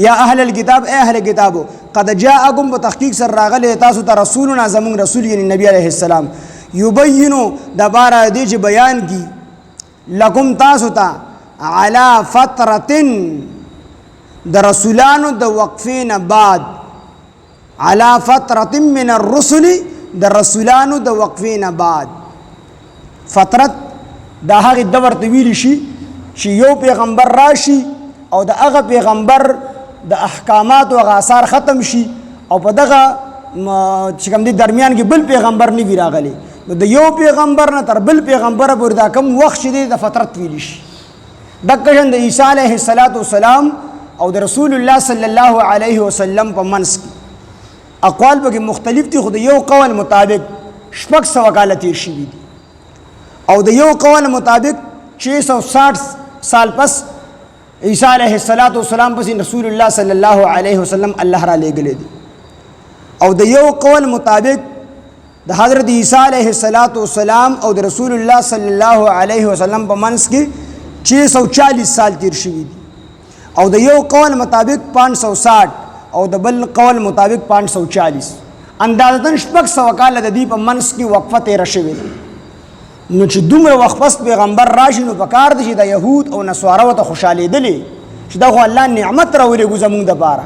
یا اهل الكتاب اے اهل کتابو قد جاءکم بتحقیق سر راغلی تاسو ته رسولنا زمون رسول یعنی نبی علیہ السلام یبینو دبارا دی چې بیان کی لکم تاسو ته علی فترتن د رسولانو د وقفین بعد علی فترت من الرسل د رسولانو د وقفین بعد فترت دا هغه دور طویل شي چې یو پیغمبر راشي او د هغه پیغمبر د احکامات او آثار ختم شي او په دغه چې کوم دي درمیان کې بل پیغمبر نه وی راغلی نو د یو پیغمبر نه تر بل پیغمبر پورې دا کم وخت دی د فترت ویل شي دغه شان د عیسی علیه السلام او د رسول الله صلی الله علیه وسلم په منځ کې اقوال به مختلف دي خو د یو قول مطابق شپږ سوه کاله تیر شوي دي او د یو قول مطابق 660 سال پس عیسی علیہ السلام پس رسول الله صلی الله علیه وسلم الله را لېږلی دی او د یو قول مطابق د حضرت عیسی علیہ السلام او د رسول الله صلی الله علیه وسلم په منځ کې 640 سال تیر شوي دي او د یو قول مطابق 560 او د بل قول مطابق 540 اندازتاً شپږ سوه کاله د دې په منځ کې وقفه تېره شوې ده نو چې دومره وخت پس پیغمبر راشي نو پکار دی چې د یهود او نصارو ته خوشحالېدلې چې دا خو الله نعمت راولېږو زموږ دپاره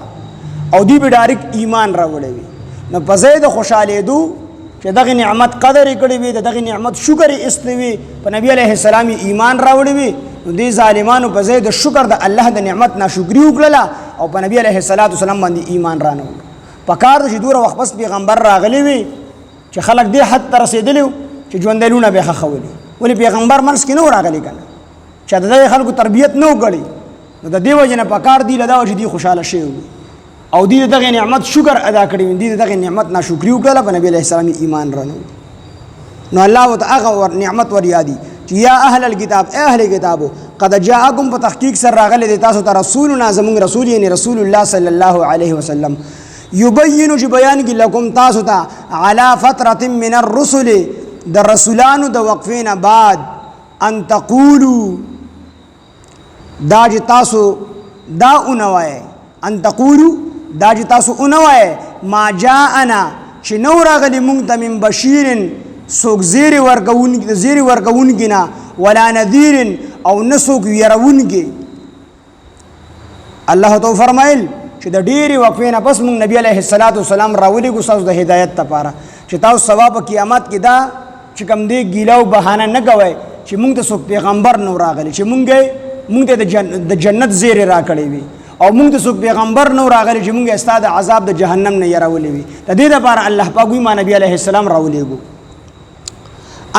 او دوی به ډایرکټ ایمان راوړی وي نو په ځای د خوشحالېدو چې دغه نعمت قدر یې کړی وي د دغه نعمت شکر یې ایستی وي په نبي علیه السلام یې ایمان راوړی وي نو دې ظالمانو په ځای د شکر د الله د نعمت ناشکري وکړله او په نبي علیه السلام باندې ایمان رانه وکړه پکار دی چې دومره وخت پس پیغمبر راغلی وي چې خلک دې حد ته رسېدلي چې ژوندیلونه به یې ښخولي ولې پیغمبر منځ کې نه و راغلی که نه چې د دغې خلکو تربیت نه و کړی نو د دې وجې نه پکار دی له دا و چې دوی خوشحاله شوي وي او دوی د دغې نعمت شکر ادا کړی وي دوی د دغې نعمت ناشکري وکړله په نبي علیه السلام یې ایمان رانه نو الله ورته هغه نعمت ور یادي چې یا اهل الکتاب اے اهل کتابو قد جاءکم په تحقیق سره راغلی دی تاسو ته رسولنا زموږ رسول یعنی رسول الله صلی الله علیه وسلم یبینو چې بیان کړي لکم تاسو ته علی فترة من الرسل د رسولانو د وقفین بعد ان تقولو دا چې تاسو دا اونوائے ان تقولو دا چې تاسو اونوائے ما جاءنا چې نو راغلی مونږ ته من بشیرن څوک زیری ورکوونکي نه ولا نذیر او نه څوک یرونکي الله تو فرمایل چې د ډېرې وقفې نه پس مونږ نبي علیه السلام راولېږو ستاسو د هدایت لپاره چې تاسو ثواب قیامت کې دا چې کوم دی ګیله او بهانه نه کوئ چې مونږ ته څوک پیغمبر نه راغلی چې مونږ ته د جنت زیرې راکړی وي او مونږ ته څوک پیغمبر نه راغلی چې مونږ ستا د عذاب د جهنم نه یراولی وي د دې لپاره الله پاک وایي ما نبي علیه السلام راولېږو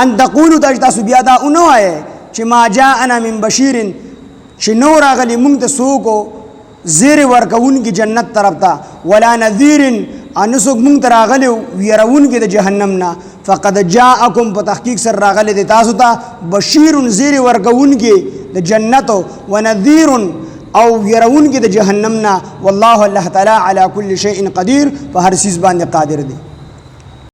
ان تقولو دا چې تاسو بیا دا ونه وایئ چې ما جاءنا من بشیر چې نو راغلی مونږ ته څوک زیرې ورکوونکي جنت طرف ته ولا نذیر او نه څوک مونږ ته راغلی ویرونکي د جهنم نه فقد جاءکم په تحقیق سره راغلی دی تاسو ته بشیر زیرې ورکوونکي د جنتو ونذیر او ویرونکي د جهنم نه والله الله تعالی علی کل شیء قدیر په هر څیز باندې قادر دی